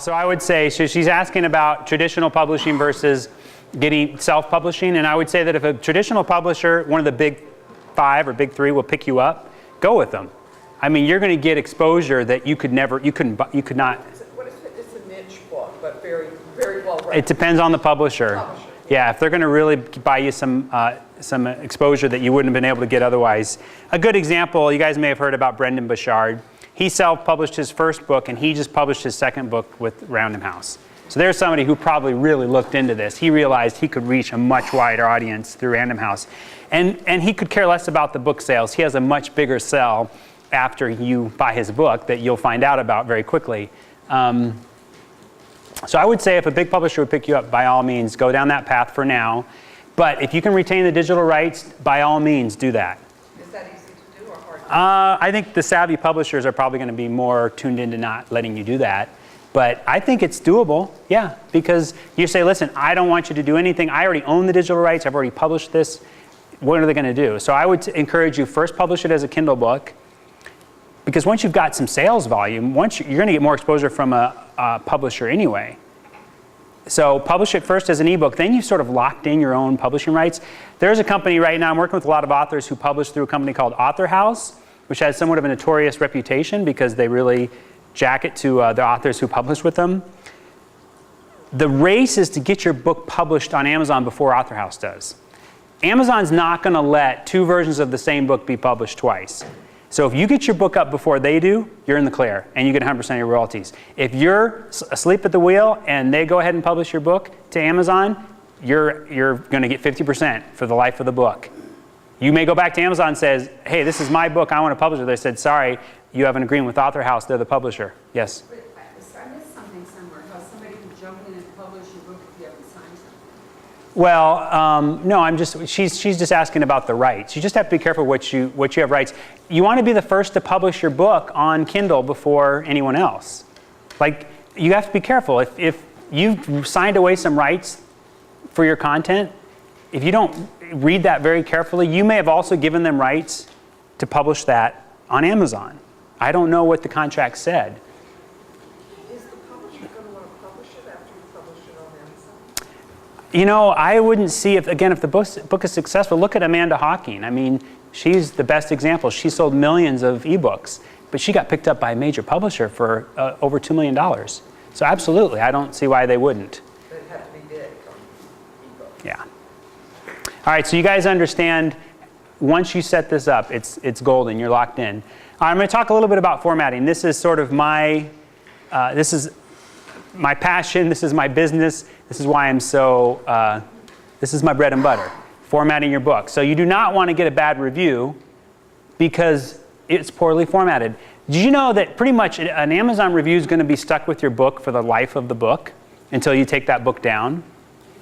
So I would say, so she's asking about traditional publishing versus getting self-publishing, and I would say that if a traditional publisher, one of the big 5 or big 3 will pick you up, go with them. I mean, you're going to get exposure that you could never, you could not. What is it? It's a niche book, but very, very well written. It depends on the publisher. Yeah, if they're going to really buy you some exposure that you wouldn't have been able to get otherwise. A good example, you guys may have heard about Brendan Burchard. He self-published his first book, and he just published his second book with Random House. So there's somebody who probably really looked into this. He realized he could reach a much wider audience through Random House. And he could care less about the book sales. He has a much bigger sell after you buy his book that you'll find out about very quickly. So I would say if a big publisher would pick you up, by all means, go down that path for now. But if you can retain the digital rights, by all means, do that. Is that easy to do or hard? I think the savvy publishers are probably going to be more tuned into not letting you do that. But I think it's doable, yeah, because you say, listen, I don't want you to do anything. I already own the digital rights. I've already published this. What are they going to do? So I would encourage you, first publish it as a Kindle book, because once you've got some sales volume, you're going to get more exposure from a publisher anyway. So publish it first as an ebook, then you've sort of locked in your own publishing rights. There's a company right now, I'm working with a lot of authors who publish through a company called Author House, which has somewhat of a notorious reputation because they really jack it to the authors who publish with them. The race is to get your book published on Amazon before Author House does. Amazon's not going to let 2 versions of the same book be published twice. So if you get your book up before they do, you're in the clear, and you get 100% of your royalties. If you're asleep at the wheel and they go ahead and publish your book to Amazon, you're going to get 50% for the life of the book. You may go back to Amazon and says, hey, this is my book, I want to publish it. They said, sorry, you have an agreement with Author House, they're the publisher. Yes? But I missed something somewhere, how somebody can jump in and publish your book if you haven't signed something. Well, no, she's just asking about the rights. You just have to be careful what you have rights. You want to be the first to publish your book on Kindle before anyone else. Like, you have to be careful. If you've signed away some rights for your content, if you don't read that very carefully, you may have also given them rights to publish that on Amazon. I don't know what the contract said. Is the publisher going to want to publish it after you publish it on Amazon? You know, I wouldn't see if the book is successful. Look at Amanda Hawking. I mean, she's the best example. She sold millions of ebooks, but she got picked up by a major publisher for over $2 million. So absolutely, I don't see why they wouldn't. They'd have to be big on ebooks. Yeah. All right, so you guys understand, once you set this up, it's golden. You're locked in. I'm going to talk a little bit about formatting. This is sort of my passion. This is my business. This is why I'm so, this is my bread and butter, formatting your book. So you do not want to get a bad review because it's poorly formatted. Did you know that pretty much an Amazon review is going to be stuck with your book for the life of the book until you take that book down?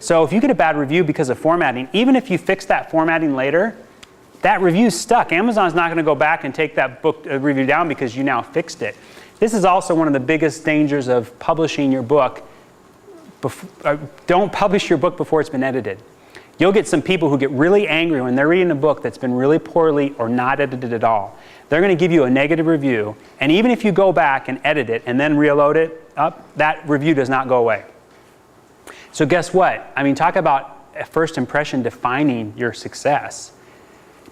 So if you get a bad review because of formatting, even if you fix that formatting later, that review's stuck. Amazon's not going to go back and take that book review down because you now fixed it. This is also one of the biggest dangers of publishing your book. Don't publish your book before it's been edited. You'll get some people who get really angry when they're reading a book that's been really poorly or not edited at all. They're going to give you a negative review, and even if you go back and edit it and then reload it up, that review does not go away. So guess what? I mean, talk about a first impression defining your success.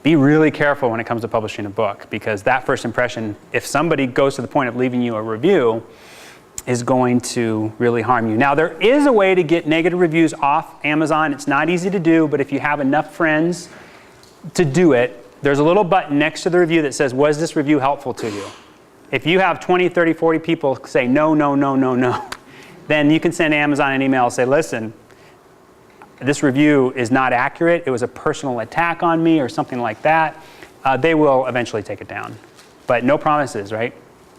Be really careful when it comes to publishing a book, because that first impression, if somebody goes to the point of leaving you a review, is going to really harm you. Now, there is a way to get negative reviews off Amazon. It's not easy to do, but if you have enough friends to do it, there's a little button next to the review that says, was this review helpful to you? If you have 20, 30, 40 people say no, no, no, no, no, then you can send Amazon an email and say, listen, this review is not accurate. It was a personal attack on me or something like that. They will eventually take it down. But no promises, right?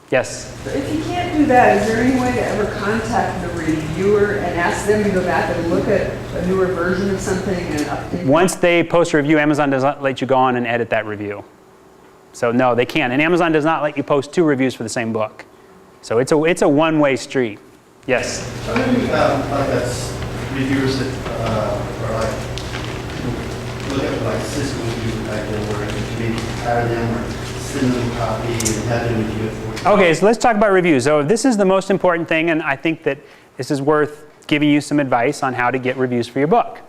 Yes? If you can't do that, is there any way to ever contact the reviewer and ask them to go back and look at a newer version of something and update it? Once they post a review, Amazon does not let you go on and edit that review. So no, they can't. And Amazon does not let you post 2 reviews for the same book. So it's a one-way street. Yes? How many reviewers that are like, look at like Cisco reviews back then where you maybe hire them or send them a copy and have them review it for you? Okay, so let's talk about reviews. So this is the most important thing, and I think that this is worth giving you some advice on how to get reviews for your book.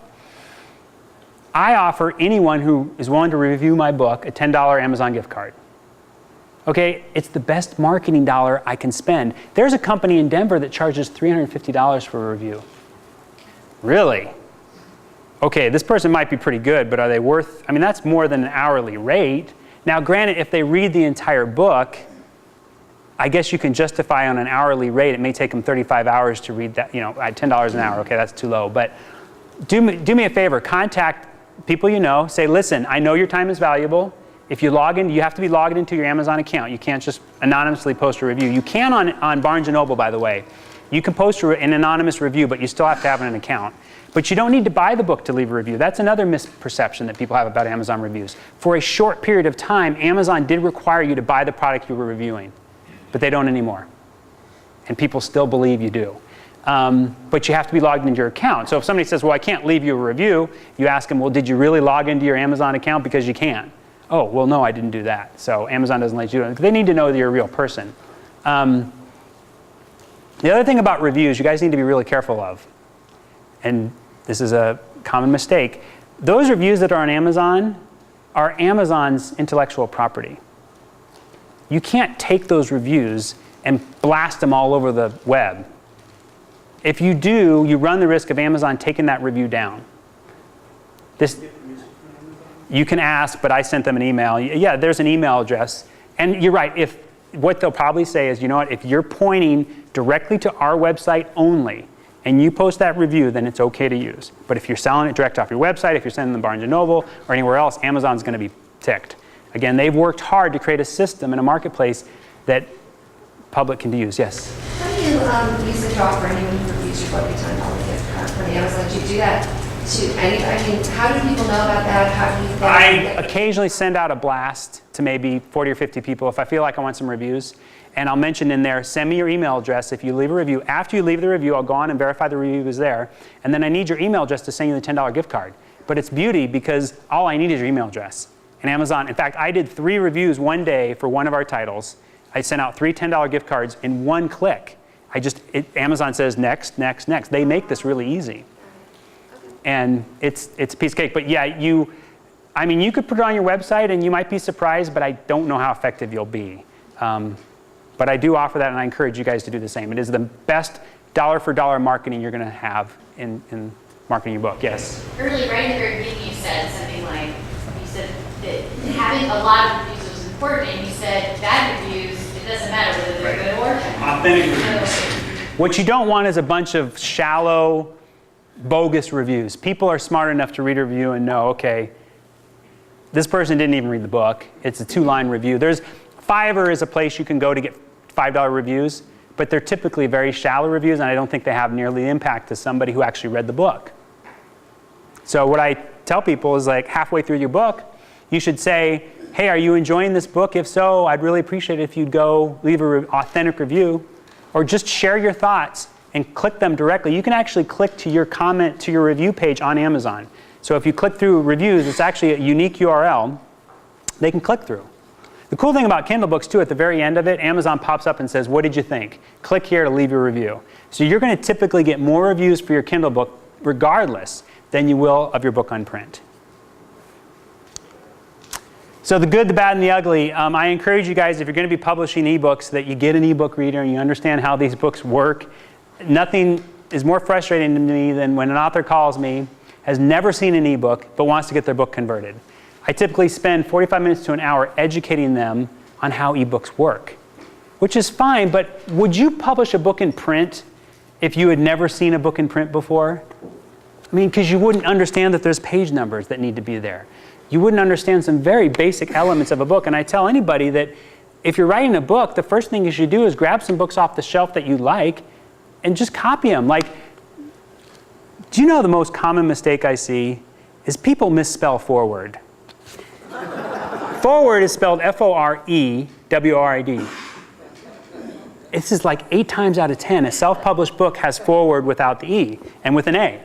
I offer anyone who is willing to review my book a $10 Amazon gift card. Okay, it's the best marketing dollar I can spend. There's a company in Denver that charges $350 for a review. Really? Okay, this person might be pretty good, but are they worth, I mean, that's more than an hourly rate. Now, granted, if they read the entire book, I guess you can justify on an hourly rate. It may take them 35 hours to read that, at $10 an hour. Okay, that's too low. But do me a favor, contact people you know. Say, listen, I know your time is valuable. If you log in, you have to be logged into your Amazon account. You can't just anonymously post a review. You can on Barnes & Noble, by the way. You can post an anonymous review, but you still have to have an account. But you don't need to buy the book to leave a review. That's another misperception that people have about Amazon reviews. For a short period of time, Amazon did require you to buy the product you were reviewing, but they don't anymore. And people still believe you do. But you have to be logged into your account. So if somebody says, well, I can't leave you a review, you ask them, well, did you really log into your Amazon account? Because you can. Oh, well, no, I didn't do that. So Amazon doesn't let you do it. They need to know that you're a real person. The other thing about reviews you guys need to be really careful of, and this is a common mistake, those reviews that are on Amazon are Amazon's intellectual property. You can't take those reviews and blast them all over the web. If you do, you run the risk of Amazon taking that review down. You can ask, but I sent them an email. Yeah, there's an email address. And you're right, what they'll probably say is, you know what, if you're pointing directly to our website only, and you post that review, then it's okay to use. But if you're selling it direct off your website, if you're sending them Barnes & Noble or anywhere else, Amazon's going to be ticked. Again, they've worked hard to create a system and a marketplace that public can use. Yes? How do you use the draw for anyone who reviews your book a $10 gift card from Amazon? Do you do that to anybody? I mean, how do people know about that? How do you I occasionally send out a blast to maybe 40 or 50 people if I feel like I want some reviews. And I'll mention in there, send me your email address if you leave a review. After you leave the review, I'll go on and verify the review is there. And then I need your email address to send you the $10 gift card. But it's beauty because all I need is your email address. And Amazon, in fact, I did 3 reviews one day for one of our titles. I sent out 3 $10 gift cards in one click. Amazon says next, next, next. They make this really easy. And it's a piece of cake. But yeah, you could put it on your website and you might be surprised, but I don't know how effective you'll be. But I do offer that, and I encourage you guys to do the same. It is the best dollar-for-dollar marketing you're going to have in marketing your book. Yes? Early, right in the very beginning, you said something like, you said that having a lot of reviews was important, and you said bad reviews, it doesn't matter whether they're good or bad. Authentic reviews. What you don't want is a bunch of shallow, bogus reviews. People are smart enough to read a review and know, okay, this person didn't even read the book. It's a 2-line review. Fiverr is a place you can go to get $5 reviews, but they're typically very shallow reviews, and I don't think they have nearly the impact as somebody who actually read the book. So what I tell people is, like, halfway through your book, you should say, hey, are you enjoying this book? If so, I'd really appreciate it if you'd go leave an authentic review, or just share your thoughts and click them directly. You can actually click to your comment, to your review page on Amazon. So if you click through reviews, it's actually a unique URL they can click through. The cool thing about Kindle books, too, at the very end of it, Amazon pops up and says, what did you think? Click here to leave your review. So you're going to typically get more reviews for your Kindle book regardless than you will of your book on print. So the good, the bad, and the ugly. I encourage you guys, if you're going to be publishing ebooks, that you get an ebook reader and you understand how these books work. Nothing is more frustrating to me than when an author calls me, has never seen an ebook, but wants to get their book converted. I typically spend 45 minutes to an hour educating them on how ebooks work, which is fine, but would you publish a book in print if you had never seen a book in print before? I mean, because you wouldn't understand that there's page numbers that need to be there. You wouldn't understand some very basic elements of a book. And I tell anybody that if you're writing a book, the first thing you should do is grab some books off the shelf that you like and just copy them. Like, do you know the most common mistake I see is people misspell forward. Forward is spelled F-O-R-E-W-R-I-D. This is like 8 times out of 10. A self-published book has forward without the E and with an A.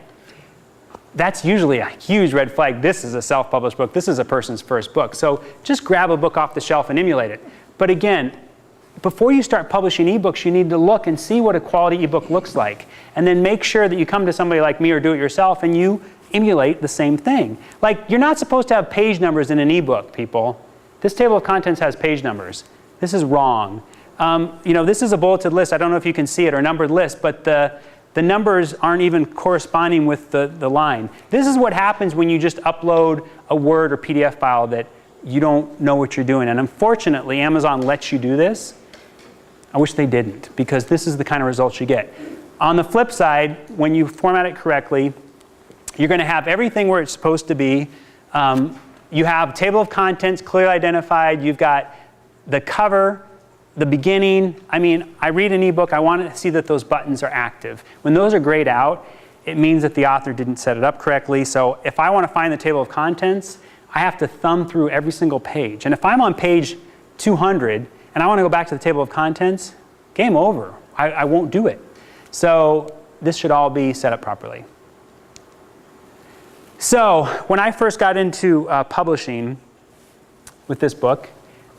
That's usually a huge red flag. This is a self-published book. This is a person's first book. So just grab a book off the shelf and emulate it. But again, before you start publishing ebooks, you need to look and see what a quality ebook looks like. And then make sure that you come to somebody like me or do it yourself and you emulate the same thing. Like, you're not supposed to have page numbers in an ebook, people. This table of contents has page numbers. This is wrong. This is a bulleted list. I don't know if you can see it, or numbered list, but the numbers aren't even corresponding with the line. This is what happens when you just upload a Word or PDF file that you don't know what you're doing. And unfortunately, Amazon lets you do this. I wish they didn't, because this is the kind of results you get. On the flip side, when you format it correctly, you're going to have everything where it's supposed to be. You have table of contents clearly identified. You've got the cover, the beginning. I mean, I read an ebook, I want to see that those buttons are active. When those are grayed out, it means that the author didn't set it up correctly. So if I want to find the table of contents, I have to thumb through every single page. And if I'm on page 200 and I want to go back to the table of contents, game over. I won't do it. So this should all be set up properly. So when I first got into publishing with this book,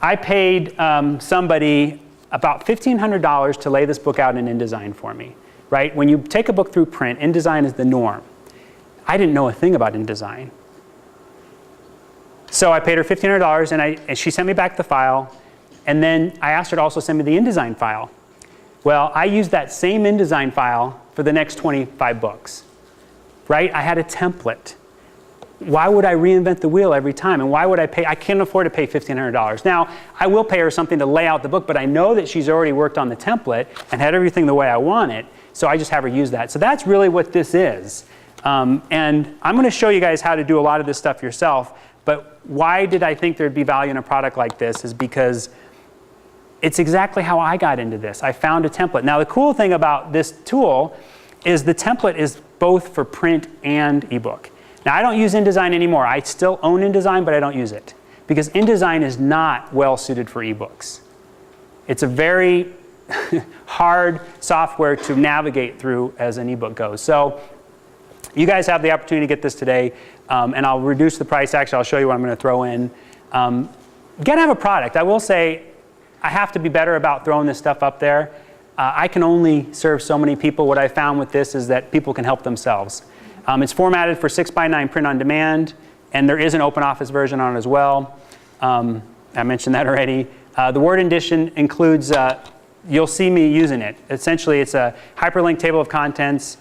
I paid somebody about $1,500 to lay this book out in InDesign for me. Right? When you take a book through print, InDesign is the norm. I didn't know a thing about InDesign. So I paid her $1,500 and she sent me back the file. And then I asked her to also send me the InDesign file. Well, I used that same InDesign file for the next 25 books. Right? I had a template. Why would I reinvent the wheel every time? And why would I pay? I can't afford to pay $1,500. Now, I will pay her something to lay out the book, but I know that she's already worked on the template and had everything the way I want it. So I just have her use that. So that's really what this is. And I'm going to show you guys how to do a lot of this stuff yourself. But why did I think there'd be value in a product like this is because it's exactly how I got into this. I found a template. Now, the cool thing about this tool is the template is both for print and ebook. Now, I don't use InDesign anymore. I still own InDesign, but I don't use it because InDesign is not well suited for ebooks. It's a very hard software to navigate through as an ebook goes. So you guys have the opportunity to get this today, and I'll reduce the price. Actually, I'll show you what I'm going to throw in. You got to have a product. I will say I have to be better about throwing this stuff up there. I can only serve so many people. What I found with this is that people can help themselves. It's formatted for 6x9 print on demand, and there is an open office version on it as well. I mentioned that already. The Word edition includes, you'll see me using it. Essentially, it's a hyperlinked table of contents,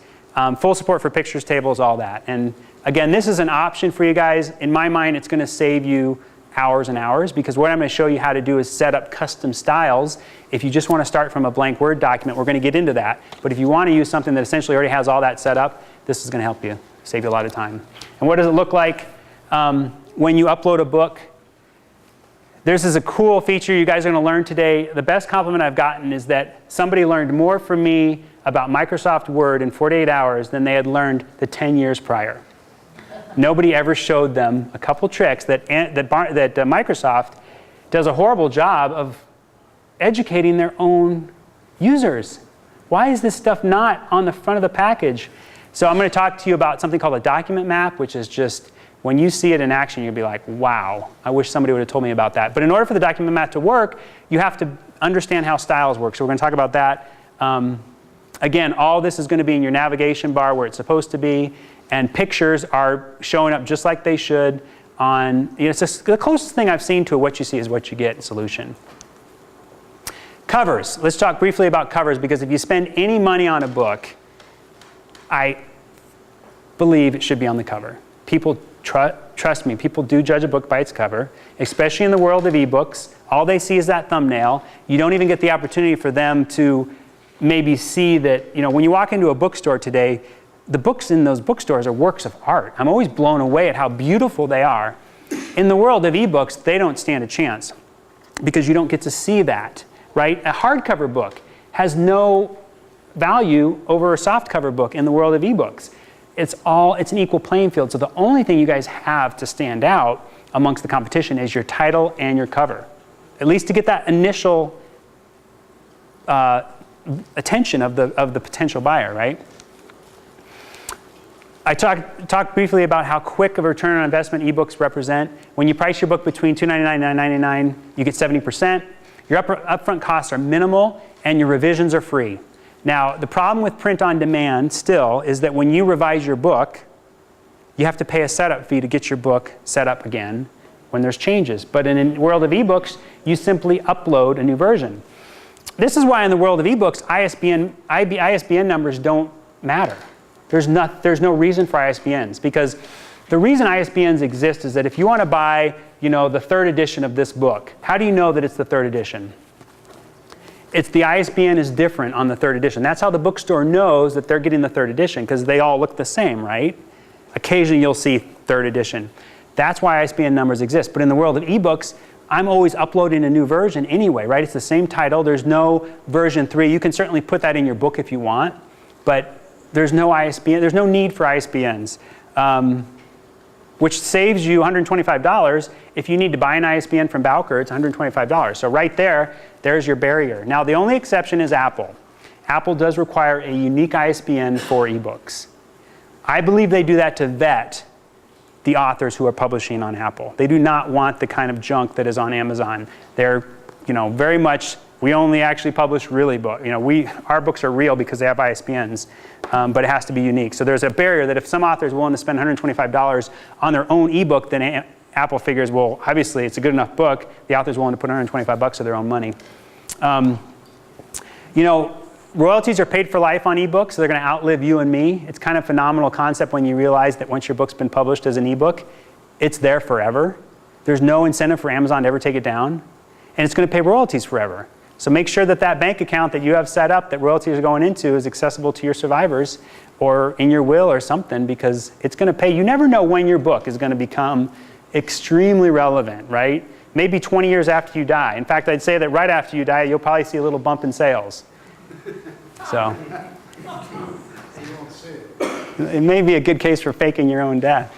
full support for pictures, tables, all that. And again, this is an option for you guys. In my mind, it's going to save you hours and hours because what I'm going to show you how to do is set up custom styles. If you just want to start from a blank Word document, we're going to get into that. But if you want to use something that essentially already has all that set up, this is going to help you, save you a lot of time. And what does it look like when you upload a book? This is a cool feature you guys are going to learn today. The best compliment I've gotten is that somebody learned more from me about Microsoft Word in 48 hours than they had learned the 10 years prior. Nobody ever showed them a couple tricks that Microsoft does a horrible job of educating their own users. Why is this stuff not on the front of the package? So I'm going to talk to you about something called a document map, which is just when you see it in action, you'll be like, wow, I wish somebody would have told me about that. But in order for the document map to work, you have to understand how styles work. So we're going to talk about that. Again, all this is going to be in your navigation bar where it's supposed to be. And pictures are showing up just like they should on, it's just the closest thing I've seen to what you see is what you get solution. Covers. Let's talk briefly about covers because if you spend any money on a book, I believe it should be on the cover. People, trust me, people do judge a book by its cover, especially in the world of ebooks. All they see is that thumbnail. You don't even get the opportunity for them to maybe see that, when you walk into a bookstore today, the books in those bookstores are works of art. I'm always blown away at how beautiful they are. In the world of ebooks, they don't stand a chance because you don't get to see that, right? A hardcover book has no value over a softcover book in the world of ebooks. It's an equal playing field. So the only thing you guys have to stand out amongst the competition is your title and your cover, at least to get that initial attention of the potential buyer, right? I talked briefly about how quick of a return on investment ebooks represent. When you price your book between $2.99 and $9.99, you get 70%. Your upfront costs are minimal and your revisions are free. Now, the problem with print on demand still is that when you revise your book, you have to pay a setup fee to get your book set up again when there's changes. But in the world of ebooks, you simply upload a new version. This is why in the world of ebooks, ISBN numbers don't matter. There's no reason for ISBNs, because the reason ISBNs exist is that if you want to buy, the third edition of this book, how do you know that it's the third edition? It's the ISBN is different on the third edition. That's how the bookstore knows that they're getting the third edition, because they all look the same, right? Occasionally you'll see third edition. That's why ISBN numbers exist. But in the world of ebooks, I'm always uploading a new version anyway, right? It's the same title. There's no version 3. You can certainly put that in your book if you want, but there's no ISBN. There's no need for ISBNs, which saves you $125. If you need to buy an ISBN from Bowker, it's $125. So right there, there's your barrier. Now, the only exception is Apple. Apple does require a unique ISBN for ebooks. I believe they do that to vet the authors who are publishing on Apple. They do not want the kind of junk that is on Amazon. They're, very much, we only actually publish really books. Our books are real because they have ISBNs, but it has to be unique. So there's a barrier that if some author is willing to spend $125 on their own ebook, then Apple figures, well, obviously it's a good enough book. The author's willing to put $125 of their own money. Royalties are paid for life on ebooks, so they're going to outlive you and me. It's kind of a phenomenal concept when you realize that once your book's been published as an ebook, it's there forever. There's no incentive for Amazon to ever take it down, and it's going to pay royalties forever. So make sure that that bank account that you have set up that royalties are going into is accessible to your survivors or in your will or something, because it's going to pay. You never know when your book is going to become extremely relevant, right? Maybe 20 years after you die. In fact, I'd say that right after you die, you'll probably see a little bump in sales. So it may be a good case for faking your own death.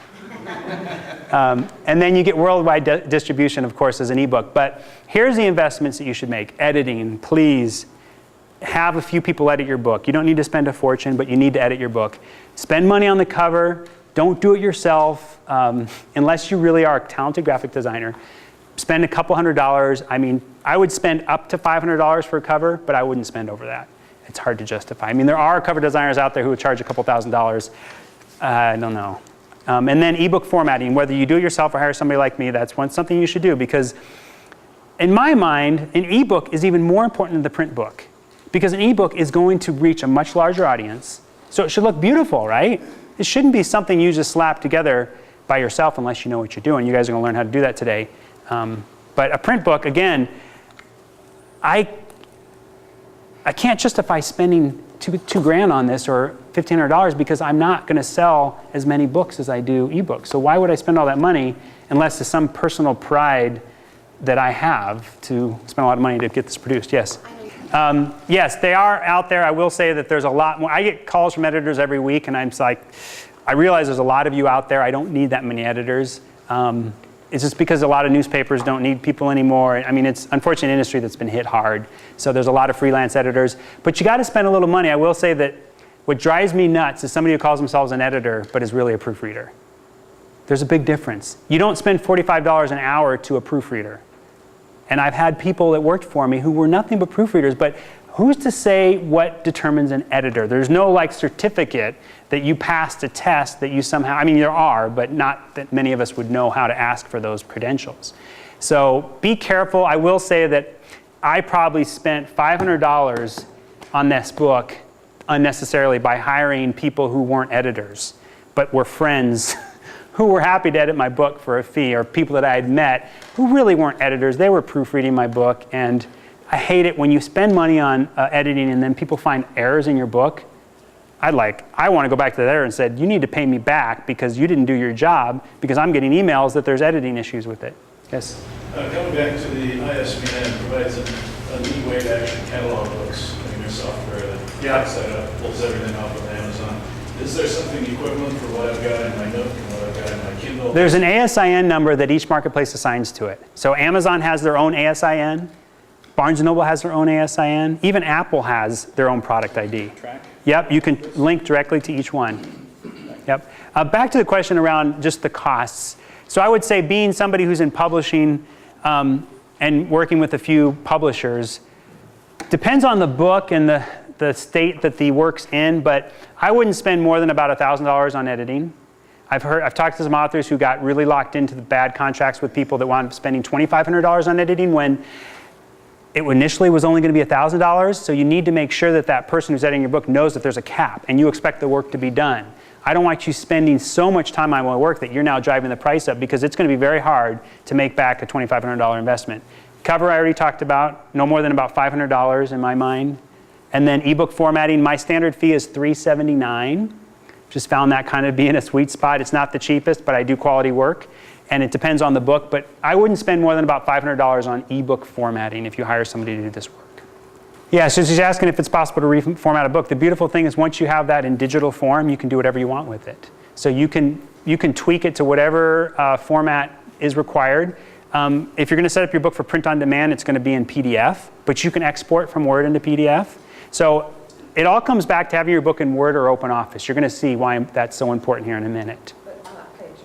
And then you get worldwide distribution, of course, as an ebook. But here's the investments that you should make. Editing, please have a few people edit your book. You don't need to spend a fortune, but you need to edit your book. Spend money on the cover. Don't do it yourself unless you really are a talented graphic designer. Spend a couple $100. I mean, I would spend up to $500 for a cover, but I wouldn't spend over that. It's hard to justify. I mean, there are cover designers out there who would charge a couple $1,000s. I don't know. And then ebook formatting, whether you do it yourself or hire somebody like me, that's something you should do, because in my mind, an ebook is even more important than the print book, because an ebook is going to reach a much larger audience. So it should look beautiful, right? It shouldn't be something you just slap together by yourself unless you know what you're doing. You guys are going to learn how to do that today. But a print book, again, I can't justify spending two grand on this or $1,500 because I'm not going to sell as many books as I do ebooks. So why would I spend all that money unless there's some personal pride that I have to spend a lot of money to get this produced? Yes. Yes, they are out there. I will say that there's a lot more. I get calls from editors every week, and I'm like, I realize there's a lot of you out there. I don't need that many editors. It's just because a lot of newspapers don't need people anymore. I mean, it's unfortunately an industry that's been hit hard. So there's a lot of freelance editors. But you got to spend a little money. I will say that what drives me nuts is somebody who calls themselves an editor but is really a proofreader. There's a big difference. You don't spend $45 an hour to a proofreader. And I've had people that worked for me who were nothing but proofreaders, but who's to say what determines an editor? There's no certificate that you passed a test that you somehow, I mean there are, but not that many of us would know how to ask for those credentials. So be careful. I will say that I probably spent $500 on this book unnecessarily by hiring people who weren't editors, but were friends who were happy to edit my book for a fee, or people that I had met who really weren't editors. They were proofreading my book, and I hate it when you spend money on editing and then people find errors in your book. I want to go back to the editor and said, you need to pay me back because you didn't do your job, because I'm getting emails that there's editing issues with it. Yes? Coming back to the ISBN provides a neat way to actually catalog books in your software that backs that up, pulls everything off of Amazon. Is there something equivalent for what I've got in my Nook and what I've got in my Kindle? There's an ASIN number that each marketplace assigns to it. So Amazon has their own ASIN. Barnes & Noble has their own ASIN. Even Apple has their own product ID. Track? Yep, you can link directly to each one. Yep. Back to the question around just the costs. So I would say, being somebody who's in publishing, and working with a few publishers. Depends on the book and the state that the work's in, but I wouldn't spend more than about $1,000 on editing. I've talked to some authors who got really locked into the bad contracts with people that wound up spending $2,500 on editing when it initially was only going to be $1,000. So you need to make sure that that person who's editing your book knows that there's a cap and you expect the work to be done. I don't want you spending so much time on my work that you're now driving the price up, because it's going to be very hard to make back a $2,500 investment. Cover I already talked about, no more than about $500 in my mind. And then ebook formatting, my standard fee is $379. Just found that kind of being a sweet spot. It's not the cheapest, but I do quality work. And it depends on the book, but I wouldn't spend more than about $500 on ebook formatting if you hire somebody to do this work. Yeah, so she's asking if it's possible to reformat a book. The beautiful thing is once you have that in digital form, you can do whatever you want with it. So you can tweak it to whatever format is required. If you're going to set up your book for print on demand, it's going to be in PDF, but you can export from Word into PDF. So it all comes back to having your book in Word or OpenOffice. You're going to see why that's so important here in a minute. But not Pages.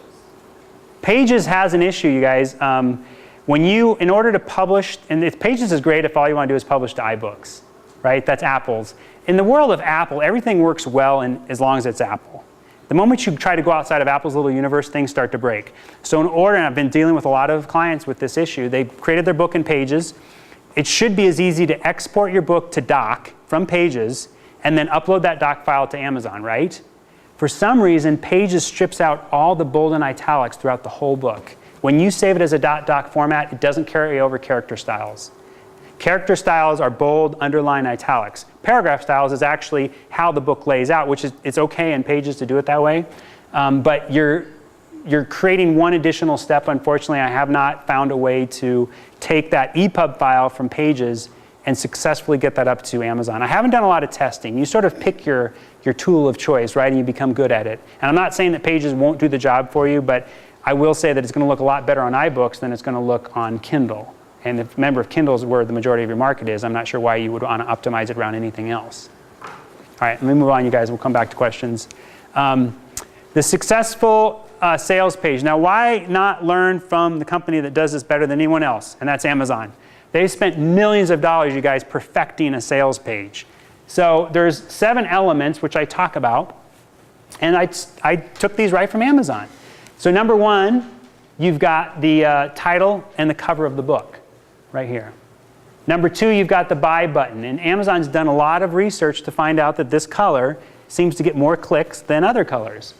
Pages has an issue, you guys. In order to publish, and Pages is great if all you want to do is publish to iBooks, right? That's Apple's. In the world of Apple, everything works well as long as it's Apple. The moment you try to go outside of Apple's little universe, things start to break. So in order, and I've been dealing with a lot of clients with this issue, they created their book in Pages. It should be as easy to export your book to doc from Pages and then upload that doc file to Amazon, right? For some reason, Pages strips out all the bold and italics throughout the whole book. When you save it as a .doc format, it doesn't carry over character styles. Character styles are bold, underline, italics. Paragraph styles is actually how the book lays out, which is it's okay in Pages to do it that way. But you're creating one additional step. Unfortunately, I have not found a way to take that EPUB file from Pages and successfully get that up to Amazon. I haven't done a lot of testing. You sort of pick your tool of choice, right, and you become good at it. And I'm not saying that Pages won't do the job for you, but I will say that it's going to look a lot better on iBooks than it's going to look on Kindle. And remember, if Kindle is where the majority of your market is, I'm not sure why you would want to optimize it around anything else. All right, let me move on, you guys. We'll come back to questions. The successful sales page. Now, why not learn from the company that does this better than anyone else? And that's Amazon. They spent millions of dollars, you guys, perfecting a sales page. So there's 7 elements which I talk about, and I took these right from Amazon. So number 1, you've got the title and the cover of the book right here. Number 2, you've got the buy button, and Amazon's done a lot of research to find out that this color seems to get more clicks than other colors.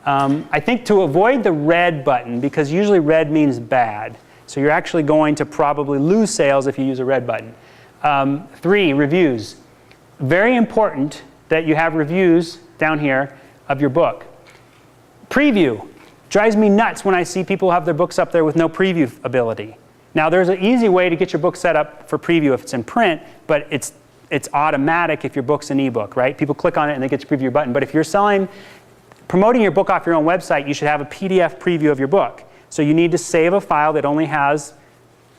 I think to avoid the red button, because usually red means bad, so you're actually going to probably lose sales if you use a red button. 3, reviews. Very important that you have reviews down here of your book. Preview. Drives me nuts when I see people have their books up there with no preview ability. Now, there's an easy way to get your book set up for preview if it's in print, but it's automatic if your book's an ebook, right? People click on it and they get to preview your button. But if you're promoting your book off your own website, you should have a PDF preview of your book. So you need to save a file that only has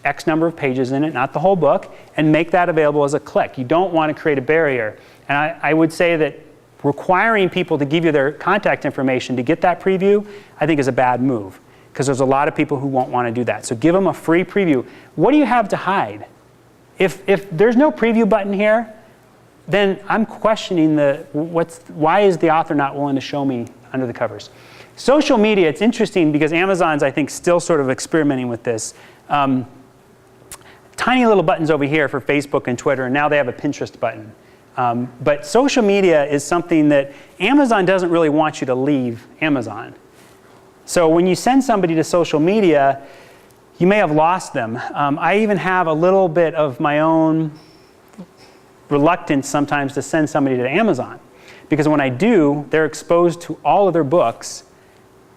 X number of pages in it, not the whole book, and make that available as a click. You don't want to create a barrier. And I would say that requiring people to give you their contact information to get that preview, I think is a bad move, because there's a lot of people who won't want to do that. So give them a free preview. What do you have to hide? If there's no preview button here, then I'm questioning why is the author not willing to show me under the covers? Social media, it's interesting because Amazon's, I think, still sort of experimenting with this. Tiny little buttons over here for Facebook and Twitter, and now they have a Pinterest button. But social media is something that Amazon doesn't really want you to leave Amazon. So when you send somebody to social media, you may have lost them. I even have a little bit of my own reluctance sometimes to send somebody to Amazon. Because when I do, they're exposed to all of their books.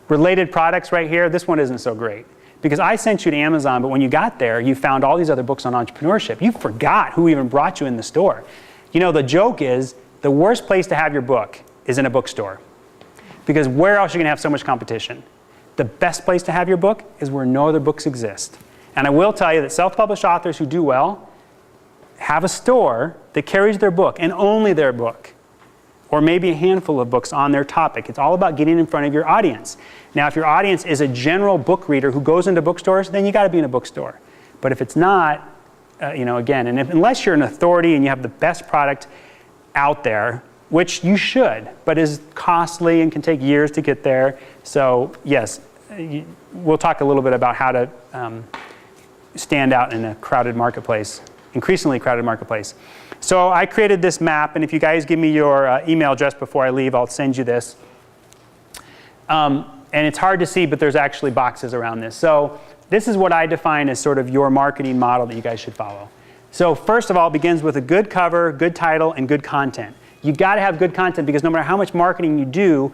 Related products right here, this one isn't so great. Because I sent you to Amazon, but when you got there, you found all these other books on entrepreneurship. You forgot who even brought you in the store. You know, the joke is, the worst place to have your book is in a bookstore. Because where else are you going to have so much competition? The best place to have your book is where no other books exist. And I will tell you that self-published authors who do well have a store that carries their book, and only their book. Or maybe a handful of books on their topic. It's all about getting in front of your audience. Now, if your audience is a general book reader who goes into bookstores, then you got to be in a bookstore. But if it's not, again, and unless you're an authority and you have the best product out there, which you should, but is costly and can take years to get there. So yes, we'll talk a little bit about how to stand out in a crowded marketplace, increasingly crowded marketplace. So I created this map, and if you guys give me your email address before I leave, I'll send you this. And it's hard to see, but there's actually boxes around this. So this is what I define as sort of your marketing model that you guys should follow. So first of all, it begins with a good cover, good title, and good content. You got to have good content because no matter how much marketing you do,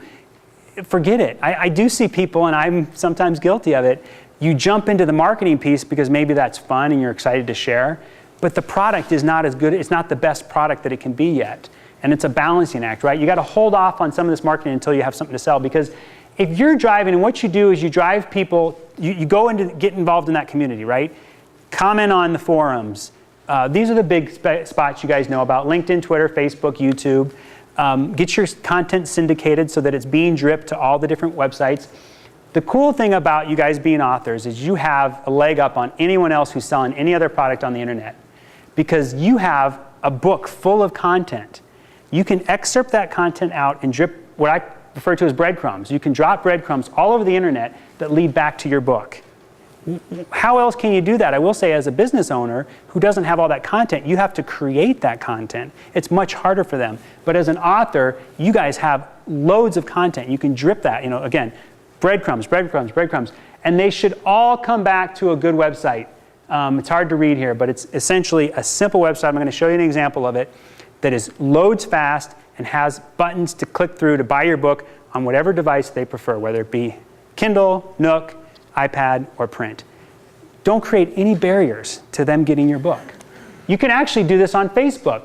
forget it. I do see people, and I'm sometimes guilty of it, you jump into the marketing piece because maybe that's fun and you're excited to share, but the product is not as good, it's not the best product that it can be yet. And it's a balancing act, right? You got to hold off on some of this marketing until you have something to sell, because if you're driving, and what you do is you drive people, you go into, get involved in that community, right? Comment on the forums. These are the big spots you guys know about: LinkedIn, Twitter, Facebook, YouTube. Get your content syndicated so that it's being dripped to all the different websites. The cool thing about you guys being authors is you have a leg up on anyone else who's selling any other product on the internet, because you have a book full of content. You can excerpt that content out and drip what I refer to as breadcrumbs. You can drop breadcrumbs all over the internet that lead back to your book. How else can you do that? I will say, as a business owner who doesn't have all that content, you have to create that content. It's much harder for them. But as an author, you guys have loads of content. You can drip that, again, breadcrumbs, breadcrumbs, breadcrumbs. And they should all come back to a good website. It's hard to read here, but it's essentially a simple website. I'm going to show you an example of it that loads fast and has buttons to click through to buy your book on whatever device they prefer, whether it be Kindle, Nook, iPad, or print. Don't create any barriers to them getting your book. You can actually do this on Facebook.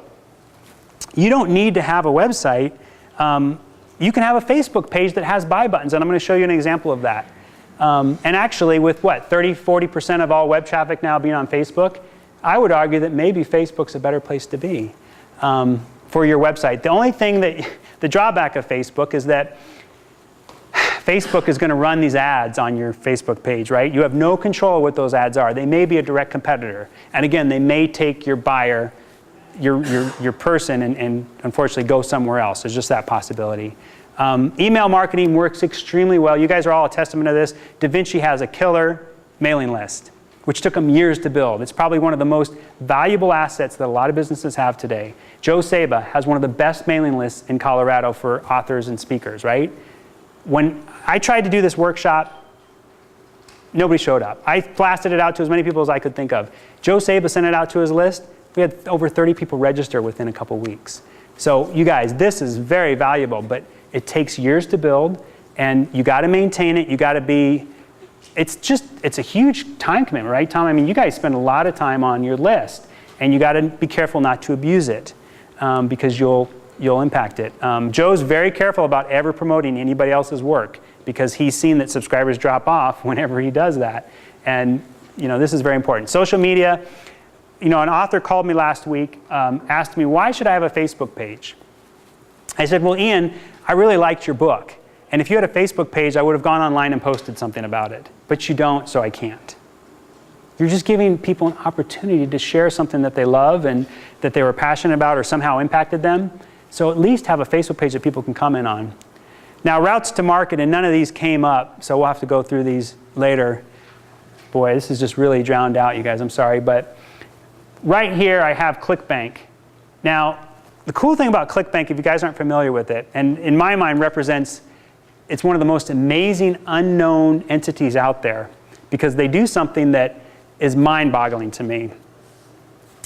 You don't need to have a website. You can have a Facebook page that has buy buttons, and I'm going to show you an example of that. And actually, with 30–40% of all web traffic now being on Facebook, I would argue that maybe Facebook's a better place to be for your website. The only thing the drawback of Facebook is that Facebook is going to run these ads on your Facebook page, right? You have no control of what those ads are. They may be a direct competitor. And again, they may take your buyer, your person, and unfortunately go somewhere else. There's just that possibility. Email marketing works extremely well. You guys are all a testament to this. DaVinci has a killer mailing list, which took them years to build. It's probably one of the most valuable assets that a lot of businesses have today. Joe Saba has one of the best mailing lists in Colorado for authors and speakers, right? When I tried to do this workshop, nobody showed up. I blasted it out to as many people as I could think of. Joe Saba sent it out to his list. We had over 30 people register within a couple weeks. So you guys, this is very valuable, but it takes years to build, and you got to maintain it. You got to be, it's a huge time commitment, right, Tom? I mean, you guys spend a lot of time on your list, and you got to be careful not to abuse it because you'll impact it. Joe's very careful about ever promoting anybody else's work because he's seen that subscribers drop off whenever he does that. And this is very important. Social media, an author called me last week, asked me, why should I have a Facebook page? I said, well, Ian, I really liked your book. And if you had a Facebook page, I would have gone online and posted something about it. But you don't, so I can't. You're just giving people an opportunity to share something that they love and that they were passionate about or somehow impacted them. So at least have a Facebook page that people can comment on. Now, routes to market, and none of these came up, so we'll have to go through these later. Boy, this is just really drowned out, you guys. I'm sorry. But right here, I have ClickBank. Now, the cool thing about ClickBank, if you guys aren't familiar with it, and in my mind represents, it's one of the most amazing unknown entities out there because they do something that is mind-boggling to me.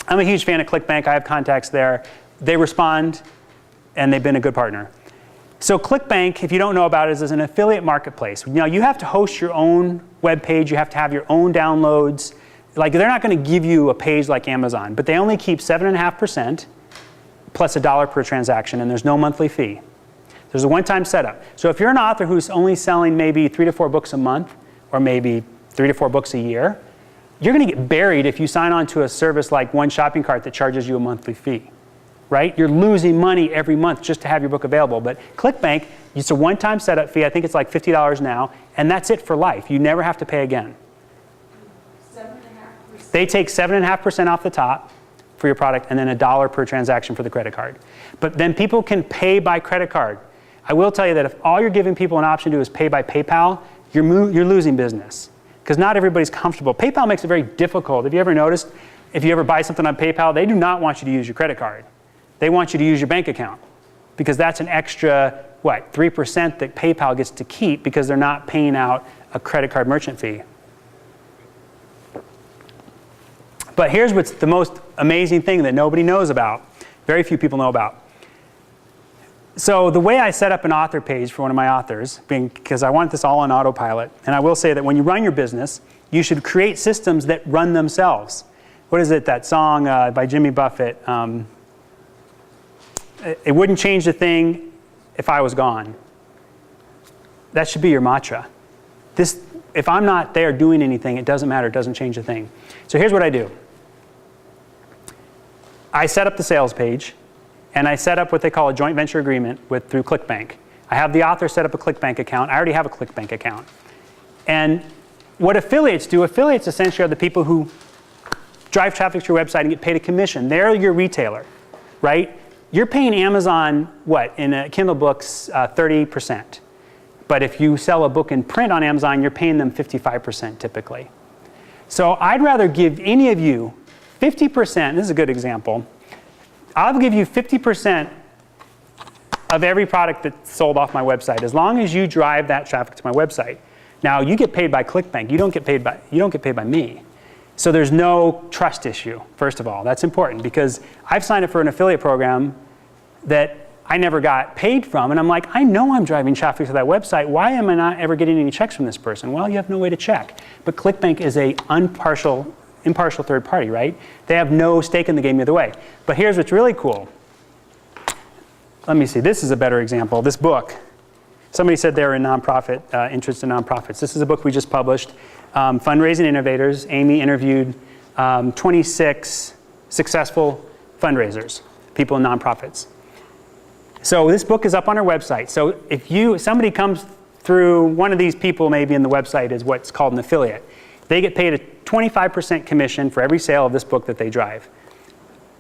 I'm a huge fan of ClickBank. I have contacts there. They respond, and they've been a good partner. So ClickBank, if you don't know about it, is an affiliate marketplace. Now, you have to host your own web page. You have to have your own downloads. Like, they're not going to give you a page like Amazon, but they only keep 7.5% plus $1 per transaction, and there's no monthly fee. There's a one-time setup. So if you're an author who's only selling maybe 3 to 4 books a month, or maybe 3 to 4 books a year, you're going to get buried if you sign on to a service like One Shopping Cart that charges you a monthly fee, right? You're losing money every month just to have your book available. But ClickBank, it's a one-time setup fee. I think it's like $50 now, and that's it for life. You never have to pay again. 7.5% They take 7.5% off the top for your product and then $1 per transaction for the credit card. But then people can pay by credit card. I will tell you that if all you're giving people an option to do is pay by PayPal, you're losing business. Because not everybody's comfortable. PayPal makes it very difficult. Have you ever noticed, if you ever buy something on PayPal, they do not want you to use your credit card. They want you to use your bank account. Because that's an extra, 3% that PayPal gets to keep because they're not paying out a credit card merchant fee. But here's what's the most amazing thing that nobody knows about. Very few people know about. So the way I set up an author page for one of my authors, because I want this all on autopilot, and I will say that when you run your business, you should create systems that run themselves. What is it, that song by Jimmy Buffett? It wouldn't change a thing if I was gone. That should be your mantra. If I'm not there doing anything, it doesn't matter, it doesn't change a thing. So here's what I do. I set up the sales page, and I set up what they call a joint venture agreement through ClickBank. I have the author set up a ClickBank account. I already have a ClickBank account. And what affiliates do, affiliates essentially are the people who drive traffic to your website and get paid a commission. They're your retailer, right? You're paying Amazon, in a Kindle books, 30%. But if you sell a book in print on Amazon, you're paying them 55% typically. So I'd rather give any of you 50%, this is a good example, I'll give you 50% of every product that's sold off my website, as long as you drive that traffic to my website. Now, you get paid by ClickBank. You don't get paid by me. So there's no trust issue, first of all. That's important because I've signed up for an affiliate program that I never got paid from, and I'm like, I know I'm driving traffic to that website. Why am I not ever getting any checks from this person? Well, you have no way to check. But ClickBank is a impartial third party, right? They have no stake in the game either way. But here's what's really cool. Let me see. This is a better example. This book. Somebody said they were in nonprofit, interest in nonprofits. This is a book we just published, Fundraising Innovators. Amy interviewed 26 successful fundraisers, people in nonprofits. So this book is up on our website. So if somebody comes through one of these people, maybe in the website is what's called an affiliate. They get paid a 25% commission for every sale of this book that they drive.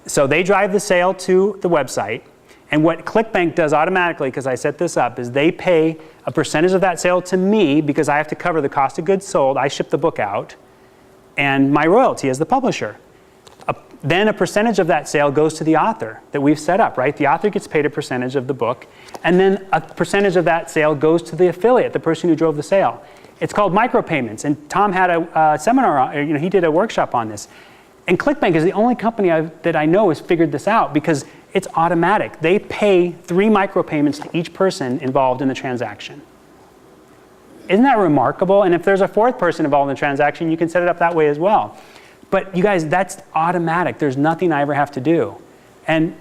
So they drive the sale to the website, and what ClickBank does automatically, because I set this up, is they pay a percentage of that sale to me because I have to cover the cost of goods sold. I ship the book out, and my royalty as the publisher. Then a percentage of that sale goes to the author that we've set up, right? The author gets paid a percentage of the book, and then a percentage of that sale goes to the affiliate, the person who drove the sale. It's called micropayments, and Tom had a seminar, he did a workshop on this. And ClickBank is the only company that I know has figured this out because it's automatic. They pay 3 micropayments to each person involved in the transaction. Isn't that remarkable? And if there's a 4th person involved in the transaction, you can set it up that way as well. But you guys, that's automatic. There's nothing I ever have to do. And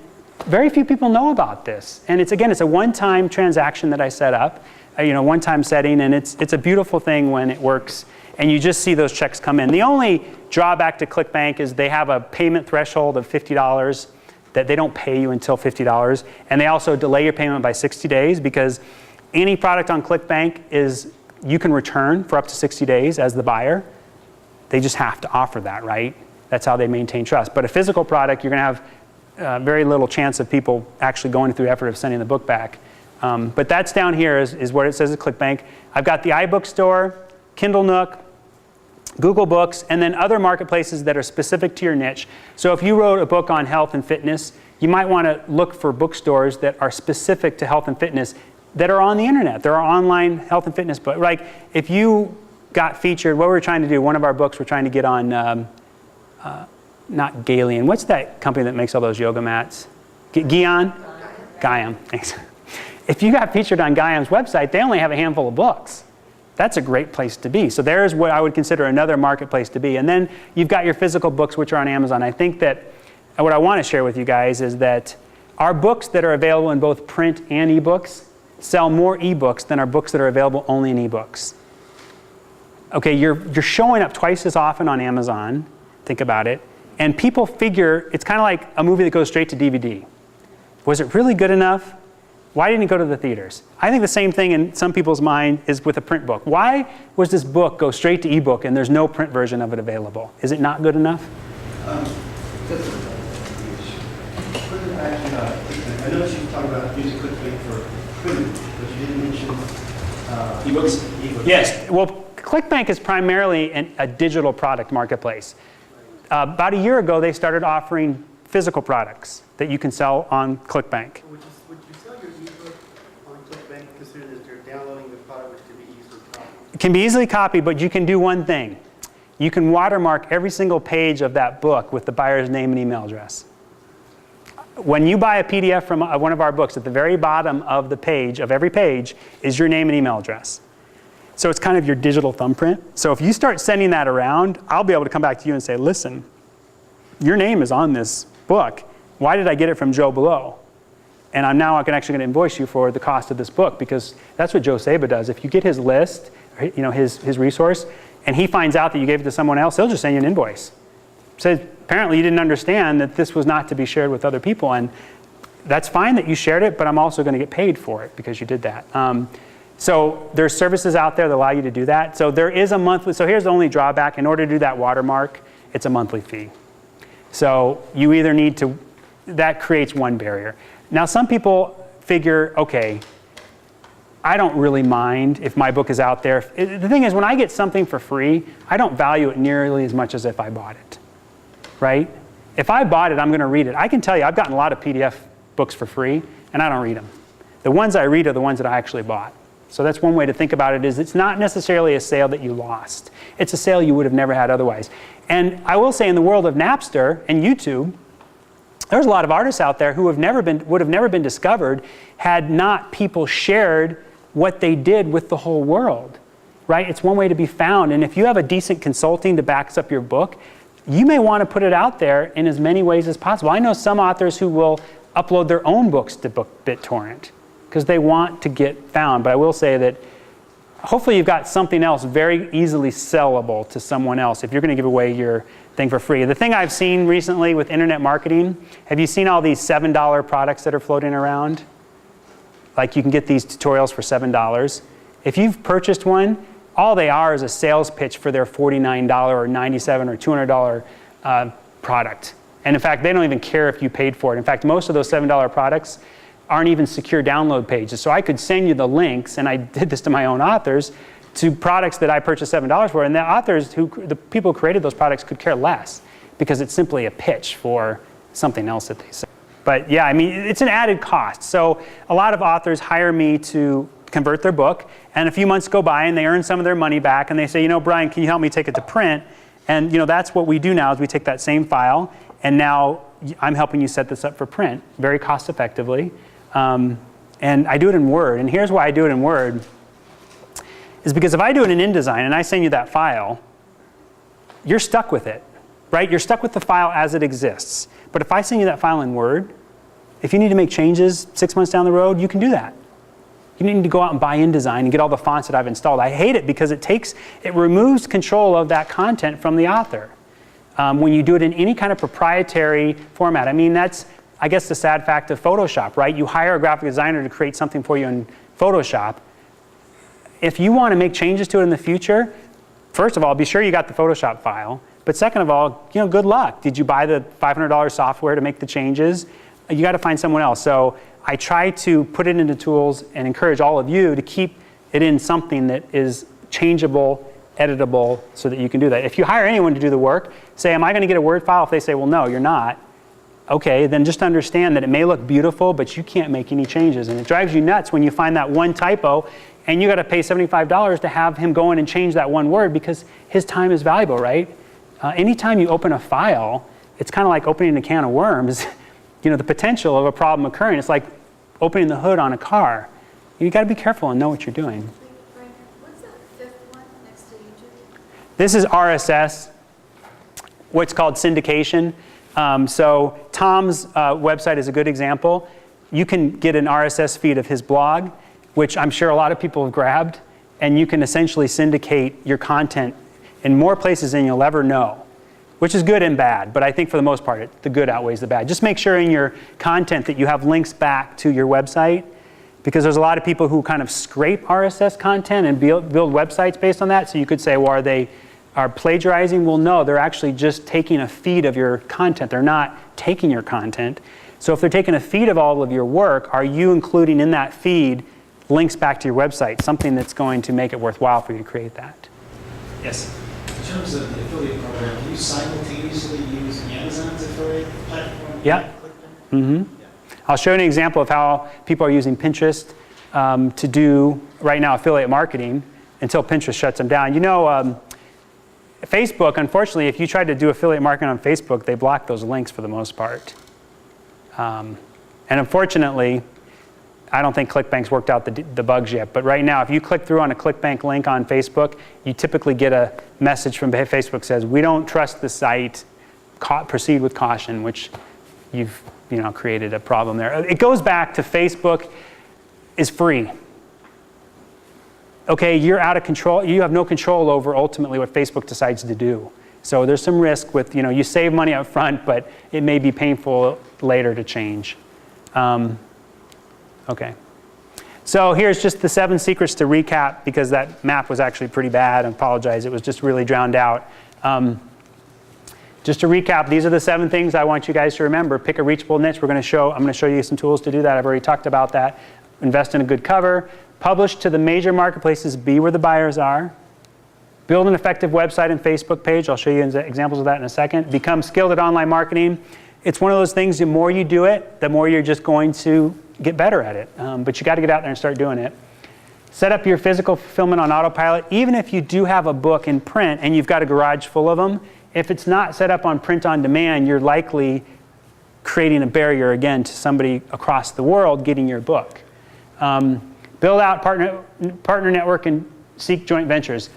very few people know about this. And it's a one-time transaction that I set up, one-time setting, and it's a beautiful thing when it works. And you just see those checks come in. The only drawback to ClickBank is they have a payment threshold of $50 that they don't pay you until $50. And they also delay your payment by 60 days because any product on ClickBank you can return for up to 60 days as the buyer. They just have to offer that, right? That's how they maintain trust. But a physical product, you're going to have very little chance of people actually going through the effort of sending the book back. But that's down here is where it says at ClickBank. I've got the iBook store, Kindle Nook, Google Books, and then other marketplaces that are specific to your niche. So if you wrote a book on health and fitness, you might want to look for bookstores that are specific to health and fitness that are on the internet. There are online health and fitness books. Like if you got featured, what we're trying to do, one of our books we're trying to get on, not Galian, what's that company that makes all those yoga mats? Gion? Gaiam, thanks. If you got featured on Gaiam's website, they only have a handful of books. That's a great place to be. So there's what I would consider another marketplace to be. And then you've got your physical books, which are on Amazon. I think that what I want to share with you guys is that our books that are available in both print and ebooks sell more ebooks than our books that are available only in ebooks. Okay, you're showing up twice as often on Amazon, think about it, and people figure it's kind of like a movie that goes straight to DVD. Was it really good enough Why didn't it go to the theaters? I think the same thing in some people's mind is with a print book. Why was this book go straight to ebook and there's no print version of it available? Is it not good enough? I know you talked about using ClickBank for print, but you didn't mention ebooks. Yes. Well, ClickBank is primarily a digital product marketplace. About a year ago, they started offering physical products that you can sell on ClickBank. Would you sell your ebook on ClickBank considering that you're downloading the product which can be easily copied? It can be easily copied, but you can do one thing. You can watermark every single page of that book with the buyer's name and email address. When you buy a PDF from one of our books, at the very bottom of the page, of every page, is your name and email address. So it's kind of your digital thumbprint. So if you start sending that around, I'll be able to come back to you and say, listen, your name is on this book. Why did I get it from Joe Below? And I'm now actually going to invoice you for the cost of this book, because that's what Joe Saba does. If you get his list, his resource, and he finds out that you gave it to someone else, he'll just send you an invoice. Says, apparently you didn't understand that this was not to be shared with other people, and that's fine that you shared it, but I'm also going to get paid for it because you did that. So there's services out there that allow you to do that. So there is a monthly, so here's the only drawback. In order to do that watermark, it's a monthly fee. So you either need to, that creates one barrier. Now some people figure, okay, I don't really mind if my book is out there. The thing is, when I get something for free, I don't value it nearly as much as if I bought it, right? If I bought it, I'm going to read it. I can tell you, I've gotten a lot of PDF books for free, and I don't read them. The ones I read are the ones that I actually bought. So that's one way to think about it, is it's not necessarily a sale that you lost. It's a sale you would have never had otherwise. And I will say, in the world of Napster and YouTube, there's a lot of artists out there who would have never been discovered had not people shared what they did with the whole world, right? It's one way to be found. And if you have a decent consulting that backs up your book, you may want to put it out there in as many ways as possible. I know some authors who will upload their own books to BitTorrent because they want to get found. But I will say that hopefully you've got something else very easily sellable to someone else if you're going to give away your thing for free. The thing I've seen recently with internet marketing, have you seen all these $7 products that are floating around? Like you can get these tutorials for $7. If you've purchased one, all they are is a sales pitch for their $49 or $97 or $200 product. And in fact, they don't even care if you paid for it. In fact, most of those $7 products aren't even secure download pages. So I could send you the links, and I did this to my own authors, to products that I purchased $7 for. And the authors, the people who created those products, could care less because it's simply a pitch for something else that they sell. But yeah, I mean, it's an added cost. So a lot of authors hire me to convert their book, and a few months go by and they earn some of their money back, and they say, you know, Brian, can you help me take it to print? And you know, that's what we do now, is we take that same file, and now I'm helping you set this up for print very cost effectively. And I do it in Word. And here's why I do it in Word, is because if I do it in InDesign and I send you that file, you're stuck with it, right? You're stuck with the file as it exists. But if I send you that file in Word, if you need to make changes 6 months down the road, you can do that. You need to go out and buy InDesign and get all the fonts that I've installed. I hate it because it removes control of that content from the author. When you do it in any kind of proprietary format, I mean, that's, I guess, the sad fact of Photoshop, right? You hire a graphic designer to create something for you in Photoshop. If you want to make changes to it in the future, first of all, be sure you got the Photoshop file. But second of all, you know, good luck. Did you buy the $500 software to make the changes? You got to find someone else. So I try to put it into tools and encourage all of you to keep it in something that is changeable, editable, so that you can do that. If you hire anyone to do the work, say, am I going to get a Word file? If they say, well, no, you're not. Okay, then just understand that it may look beautiful, but you can't make any changes. And it drives you nuts when you find that one typo, and you got to pay $75 to have him go in and change that one word, because his time is valuable, right? Anytime you open a file, it's kind of like opening a can of worms. You know, the potential of a problem occurring. It's like opening the hood on a car. You got to be careful and know what you're doing. What's that fifth one next to YouTube? This is RSS, what's called syndication. So Tom's website is a good example. You can get an RSS feed of his blog, which I'm sure a lot of people have grabbed, and you can essentially syndicate your content in more places than you'll ever know, which is good and bad. But I think for the most part, the good outweighs the bad. Just make sure in your content that you have links back to your website. Because there's a lot of people who kind of scrape RSS content and build websites based on that. So you could say, well, are plagiarizing? Well, no, they're actually just taking a feed of your content. They're not taking your content. So if they're taking a feed of all of your work, are you including in that feed links back to your website, something that's going to make it worthwhile for you to create that? Yes? In terms of the affiliate program, can you simultaneously use Amazon's affiliate platform? Yeah. Mm-hmm. I'll show you an example of how people are using Pinterest to do, right now, affiliate marketing until Pinterest shuts them down. You know, Facebook, unfortunately, if you try to do affiliate marketing on Facebook, they block those links for the most part. And unfortunately, I don't think ClickBank's worked out the bugs yet. But right now, if you click through on a ClickBank link on Facebook, you typically get a message from Facebook that says, we don't trust the site, proceed with caution, which you've created a problem there. It goes back to Facebook is free. Okay, you're out of control. You have no control over ultimately what Facebook decides to do. So there's some risk with, you save money up front, but it may be painful later to change. Okay. So here's just the 7 secrets to recap, because that map was actually pretty bad. I apologize. It was just really drowned out. Just to recap, these are the 7 things I want you guys to remember. Pick a reachable niche. I'm going to show you some tools to do that. I've already talked about that. Invest in a good cover. Publish to the major marketplaces. Be where the buyers are. Build an effective website and Facebook page. I'll show you examples of that in a second. Become skilled at online marketing. It's one of those things, the more you do it, the more you're just going to get better at it. But you got to get out there and start doing it. Set up your physical fulfillment on autopilot. Even if you do have a book in print and you've got a garage full of them, if it's not set up on print on demand, you're likely creating a barrier again to somebody across the world getting your book. Build out partner network and seek joint ventures.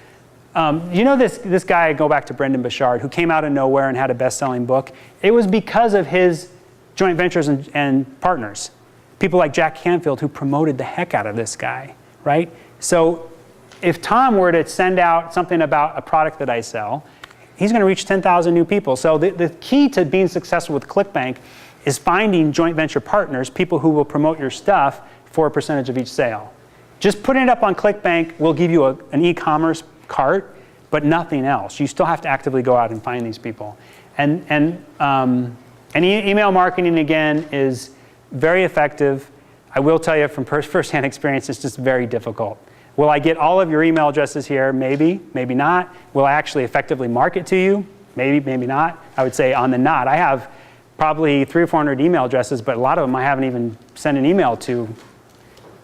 This guy, go back to Brendan Bouchard, who came out of nowhere and had a best-selling book. It was because of his joint ventures and partners. People like Jack Canfield, who promoted the heck out of this guy, right? So if Tom were to send out something about a product that I sell, he's going to reach 10,000 new people. So the key to being successful with ClickBank is finding joint venture partners, people who will promote your stuff for a percentage of each sale. Just putting it up on ClickBank will give you an e-commerce cart, but nothing else. You still have to actively go out and find these people. And email marketing, again, is very effective. I will tell you from firsthand experience, it's just very difficult. Will I get all of your email addresses here? Maybe, maybe not. Will I actually effectively market to you? Maybe, maybe not. I would say on the not. I have probably 300 or 400 email addresses, but a lot of them I haven't even sent an email to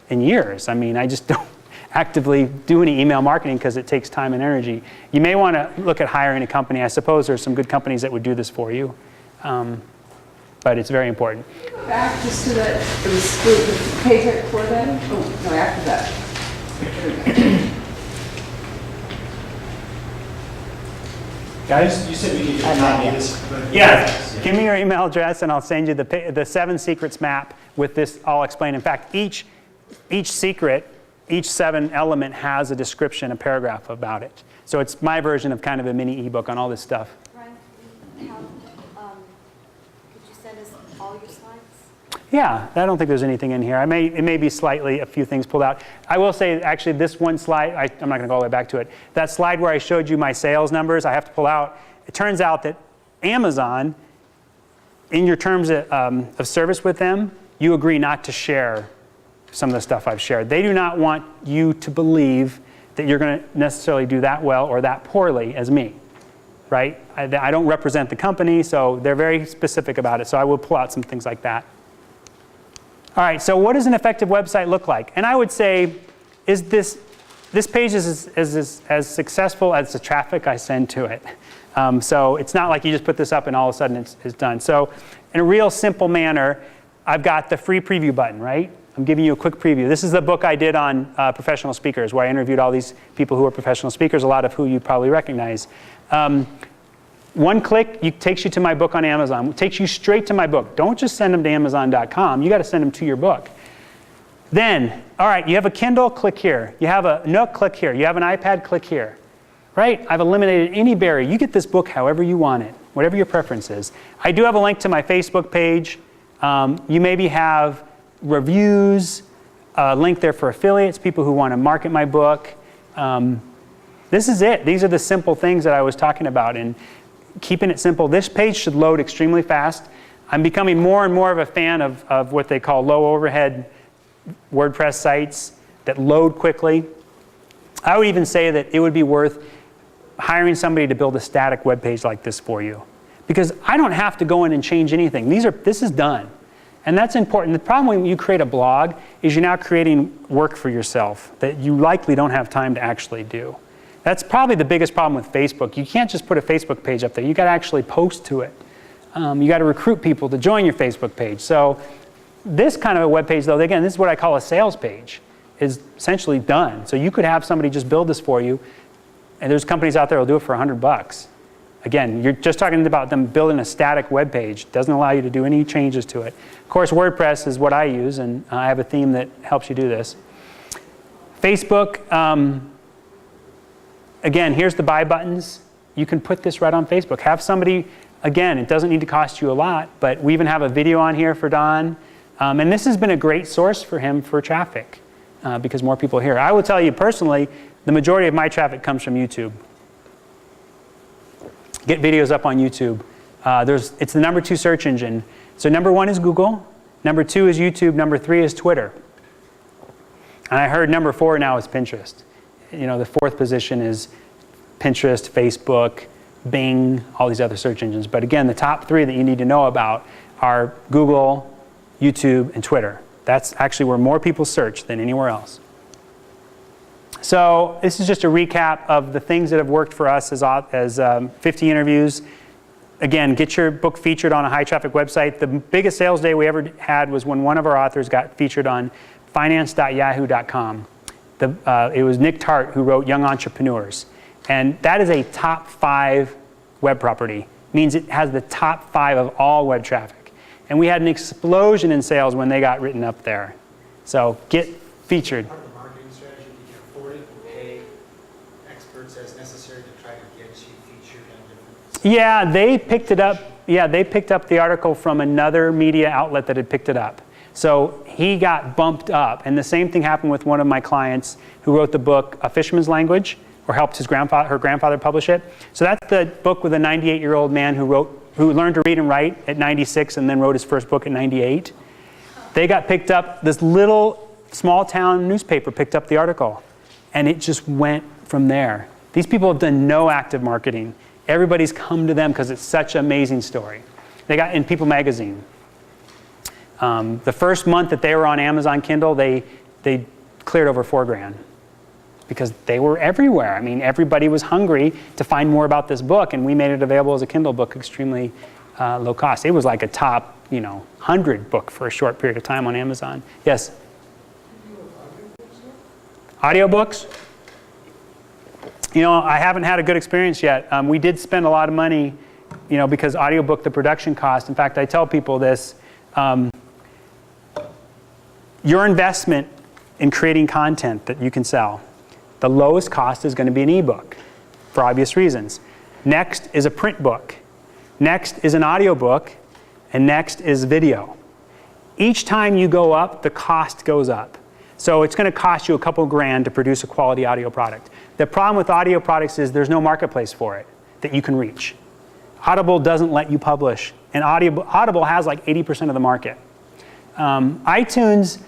in years. I mean, I just don't actively do any email marketing because it takes time and energy. You may want to look at hiring a company. I suppose there's some good companies that would do this for you, but it's very important. Back just to the page right before that? Oh, no, after that. Guys, you said we could get a copy of this. Yeah, give me your email address and I'll send you the 7 secrets map with this all explained. In fact, each secret, each 7 element has a description, a paragraph about it. So it's my version of kind of a mini ebook on all this stuff. Ryan, could you send us all your slides? Yeah, I don't think there's anything in here. It may be slightly a few things pulled out. I will say, actually, this one slide, I'm not going to go all the way back to it. That slide where I showed you my sales numbers, I have to pull out. It turns out that Amazon, in your terms of service with them, you agree not to share some of the stuff I've shared. They do not want you to believe that you're going to necessarily do that well or that poorly as me, right? I don't represent the company, so they're very specific about it. So I will pull out some things like that. All right, so what does an effective website look like? And I would say, is this page is as successful as the traffic I send to it. So it's not like you just put this up and all of a sudden it's done. So in a real simple manner, I've got the free preview button, right? I'm giving you a quick preview. This is the book I did on professional speakers, where I interviewed all these people who are professional speakers, a lot of who you probably recognize. One click takes you to my book on Amazon. It takes you straight to my book. Don't just send them to Amazon.com. You got to send them to your book. Then, all right, you have a Kindle, click here. You have a Nook, click here. You have an iPad, click here. Right? I've eliminated any barrier. You get this book however you want it, whatever your preference is. I do have a link to my Facebook page. You maybe have reviews, a link there for affiliates, people who want to market my book. This is it. These are the simple things that I was talking about, and keeping it simple. This page should load extremely fast. I'm becoming more and more of a fan of what they call low overhead WordPress sites that load quickly. I would even say that it would be worth hiring somebody to build a static web page like this for you, because I don't have to go in and change anything. This is done. And that's important. The problem when you create a blog is you're now creating work for yourself that you likely don't have time to actually do. That's probably the biggest problem with Facebook. You can't just put a Facebook page up there. You got to actually post to it. You got to recruit people to join your Facebook page. So this kind of a web page, though, again, this is what I call a sales page, is essentially done. So you could have somebody just build this for you, and there's companies out there that'll do it for $100. Again, you're just talking about them building a static web page. It doesn't allow you to do any changes to it. Of course, WordPress is what I use, and I have a theme that helps you do this. Facebook, again, here's the buy buttons. You can put this right on Facebook. Have somebody, again, it doesn't need to cost you a lot, but we even have a video on here for Don. And this has been a great source for him for traffic because more people are here. I will tell you personally, the majority of my traffic comes from YouTube. Get videos up on YouTube. It's the #2 search engine. So #1 is Google, #2 is YouTube, #3 is Twitter. And I heard #4 now is Pinterest. You know, the 4th position is Pinterest, Facebook, Bing, all these other search engines. But again, the top 3 that you need to know about are Google, YouTube, and Twitter. That's actually where more people search than anywhere else. So this is just a recap of the things that have worked for us as 50 interviews. Again, get your book featured on a high traffic website. The biggest sales day we ever had was when one of our authors got featured on finance.yahoo.com. It was Nick Tart who wrote Young Entrepreneurs. And that is a top 5 web property. Means it has the top 5 of all web traffic. And we had an explosion in sales when they got written up there. So get featured. Part of the marketing strategy, if you can afford it, and pay experts as necessary to try to get you featured on different. Yeah, they picked it up. Yeah, they picked up the article from another media outlet that had picked it up. So he got bumped up. And the same thing happened with one of my clients who wrote the book, A Fisherman's Language, or helped her grandfather publish it. So that's the book with a 98-year-old man who learned to read and write at 96 and then wrote his first book at 98. They got picked up, this little small town newspaper picked up the article, and it just went from there. These people have done no active marketing. Everybody's come to them because it's such an amazing story. They got in People magazine. The first month that they were on Amazon Kindle, they cleared over $4 grand because they were everywhere. I mean, everybody was hungry to find more about this book, and we made it available as a Kindle book, extremely low cost. It was like a top, 100 book for a short period of time on Amazon. Yes? Audiobooks? I haven't had a good experience yet. We did spend a lot of money, because audiobook, the production cost. In fact, I tell people this. Your investment in creating content that you can sell, the lowest cost is going to be an ebook for obvious reasons. Next is a print book. Next is an audiobook. And next is video. Each time you go up, the cost goes up. So it's going to cost you a couple grand to produce a quality audio product. The problem with audio products is there's no marketplace for it that you can reach. Audible doesn't let you publish. And Audible has like 80% of the market. iTunes,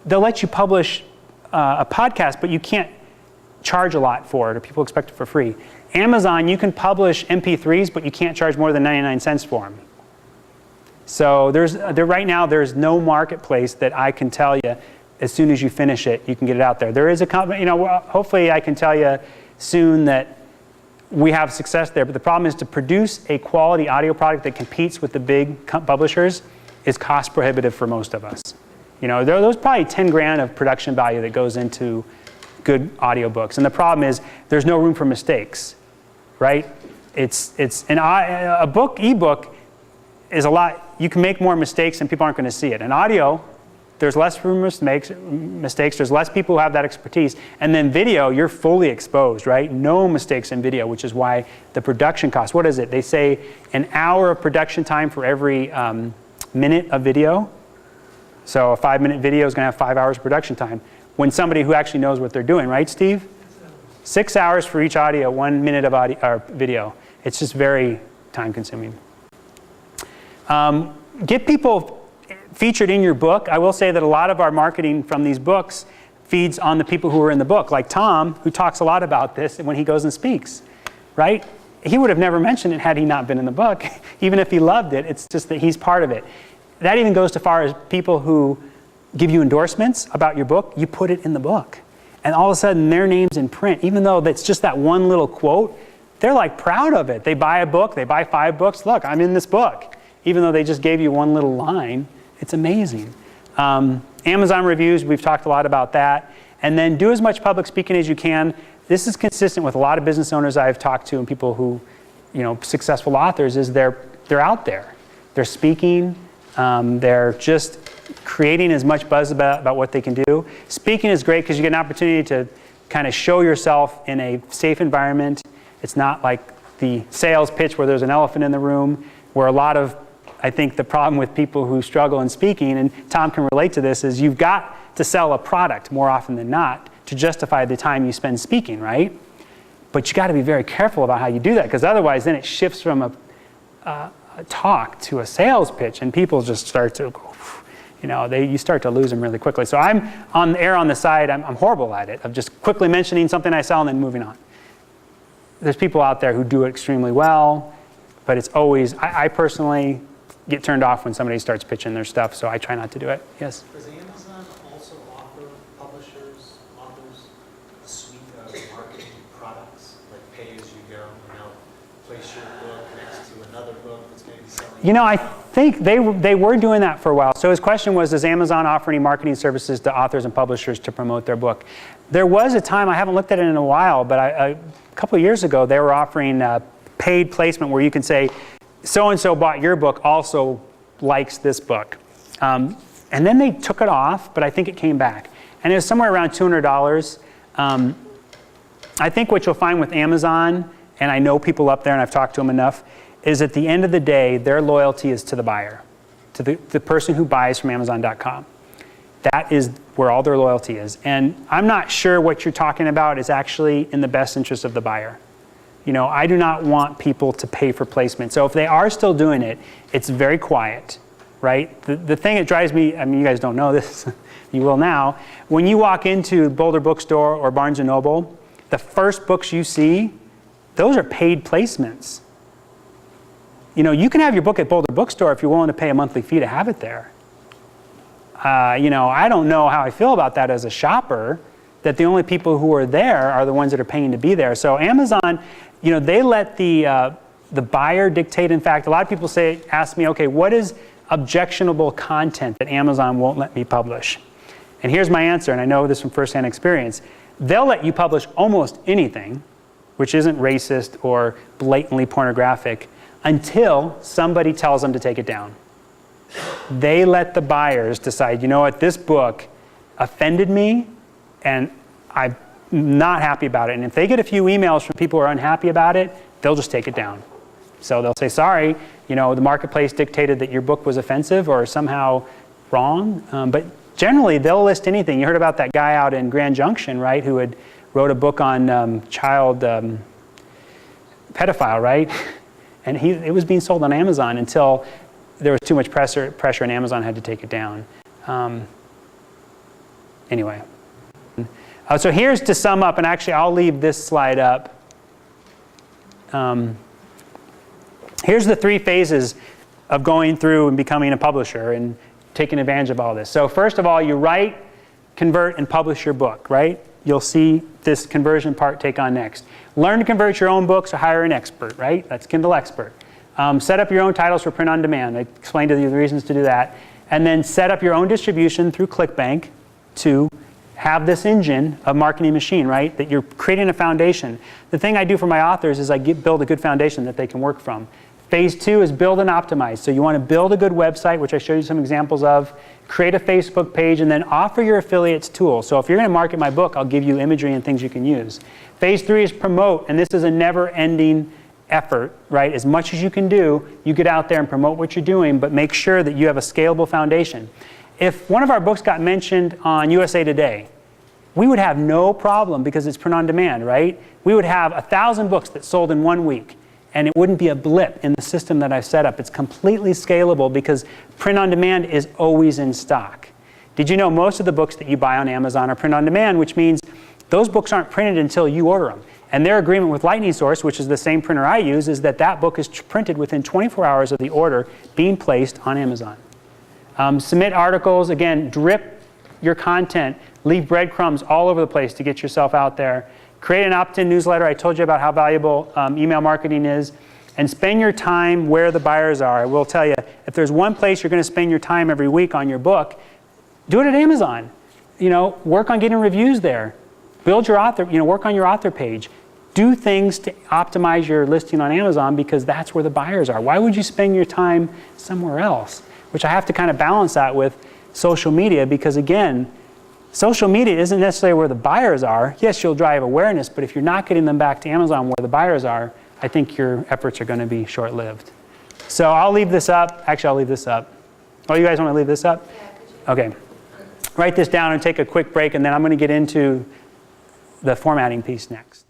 they'll let you publish a podcast, but you can't charge a lot for it, or people expect it for free. Amazon, you can publish MP3s, but you can't charge more than 99 cents for them. So right now, there's no marketplace that I can tell you as soon as you finish it, you can get it out there. There is a company, hopefully I can tell you soon that we have success there. But the problem is to produce a quality audio product that competes with the big publishers is cost prohibitive for most of us. There's probably 10 grand of production value that goes into good audiobooks. And the problem is there's no room for mistakes, right? A book, ebook is a lot. You can make more mistakes and people aren't going to see it. In audio, there's less room for mistakes. There's less people who have that expertise. And then video, you're fully exposed, right? No mistakes in video, which is why the production cost. What is it? They say an hour of production time for every minute of video. So a 5-minute video is going to have 5 hours of production time. When somebody who actually knows what they're doing, right, Steve? 6 hours for each audio, 1 minute of audio or video. It's just very time consuming. Get people featured in your book. I will say that a lot of our marketing from these books feeds on the people who are in the book, like Tom, who talks a lot about this when he goes and speaks, right? He would have never mentioned it had he not been in the book, even if he loved it. It's just that he's part of it. That even goes to far as people who give you endorsements about your book, you put it in the book. And all of a sudden, their name's in print. Even though that's just that one little quote, they're like proud of it. They buy a book, they buy 5 books. Look, I'm in this book. Even though they just gave you one little line, it's amazing. Amazon reviews, we've talked a lot about that. And then do as much public speaking as you can. This is consistent with a lot of business owners I've talked to and people who, successful authors, is they're out there. They're speaking. They're just creating as much buzz about what they can do. Speaking is great because you get an opportunity to kind of show yourself in a safe environment. It's not like the sales pitch where there's an elephant in the room, where a lot of, I think, the problem with people who struggle in speaking, and Tom can relate to this, is you've got to sell a product more often than not to justify the time you spend speaking, right? But you got to be very careful about how you do that, because otherwise then it shifts from a talk to a sales pitch, and people just start to go, you start to lose them really quickly. So I'm on the side, I'm horrible at it, of just quickly mentioning something I sell and then moving on. There's people out there who do it extremely well, but it's always, I personally get turned off when somebody starts pitching their stuff, so I try not to do it. Yes? Does Amazon also offer publishers, authors, a suite of marketing products, like pay as you go, place your book next to another book that's maybe selling? I think they were doing that for a while. So his question was, does Amazon offer any marketing services to authors and publishers to promote their book? There was a time, I haven't looked at it in a while, but a couple of years ago, they were offering paid placement where you can say, so-and-so bought your book, also likes this book. And then they took it off, but I think it came back. And it was somewhere around $200. I think what you'll find with Amazon, and I know people up there and I've talked to them enough, is at the end of the day, their loyalty is to the buyer, to the person who buys from Amazon.com. That is where all their loyalty is. And I'm not sure what you're talking about is actually in the best interest of the buyer. I do not want people to pay for placement. So if they are still doing it, it's very quiet, right? The thing that drives me, you guys don't know this, you will now. When you walk into Boulder Bookstore or Barnes & Noble, the first books you see, those are paid placements. You can have your book at Boulder Bookstore if you're willing to pay a monthly fee to have it there. I don't know how I feel about that as a shopper, that the only people who are there are the ones that are paying to be there. So Amazon, they let the buyer dictate. In fact, a lot of people ask me, okay, what is objectionable content that Amazon won't let me publish? And here's my answer, and I know this from firsthand experience. They'll let you publish almost anything, which isn't racist or blatantly pornographic, until somebody tells them to take it down. They let the buyers decide, this book offended me, and I'm not happy about it. And if they get a few emails from people who are unhappy about it, they'll just take it down. So they'll say, sorry, the marketplace dictated that your book was offensive or somehow wrong. But generally, they'll list anything. You heard about that guy out in Grand Junction, right, who had wrote a book on child pedophile, right? And it was being sold on Amazon until there was too much pressure and Amazon had to take it down. Anyway. So here's to sum up, and actually I'll leave this slide up. Here's the 3 phases of going through and becoming a publisher and taking advantage of all this. So first of all, you write, convert, and publish your book, right? You'll see this conversion part take on next. Learn to convert your own books or hire an expert, right? That's Kindle Expert. Set up your own titles for print on demand. I explained to you the reasons to do that. And then set up your own distribution through ClickBank to have this engine of marketing machine, right? That you're creating a foundation. The thing I do for my authors is I build a good foundation that they can work from. Phase 2 is build and optimize. So you want to build a good website, which I showed you some examples of, create a Facebook page, and then offer your affiliates tools. So if you're going to market my book, I'll give you imagery and things you can use. Phase 3 is promote, and this is a never-ending effort, right? As much as you can do, you get out there and promote what you're doing, but make sure that you have a scalable foundation. If one of our books got mentioned on USA Today, we would have no problem because it's print on demand, right? We would have 1,000 books that sold in 1 week, and it wouldn't be a blip in the system that I've set up. It's completely scalable because print on demand is always in stock. Did you know most of the books that you buy on Amazon are print on demand, which means those books aren't printed until you order them. And their agreement with Lightning Source, which is the same printer I use, is that that book is printed within 24 hours of the order being placed on Amazon. Submit articles, again, drip your content, leave breadcrumbs all over the place to get yourself out there. Create an opt-in newsletter. I told you about how valuable email marketing is. And spend your time where the buyers are. I will tell you, if there's one place you're going to spend your time every week on your book, do it at Amazon. You know, work on getting reviews there. Build your author, work on your author page. Do things to optimize your listing on Amazon because that's where the buyers are. Why would you spend your time somewhere else? Which I have to kind of balance that with social media because, again, social media isn't necessarily where the buyers are. Yes, you'll drive awareness, but if you're not getting them back to Amazon where the buyers are, I think your efforts are going to be short-lived. So I'll leave this up. Actually, I'll leave this up. Oh, you guys want to leave this up? Okay. Write this down and take a quick break, and then I'm going to get into the formatting piece next.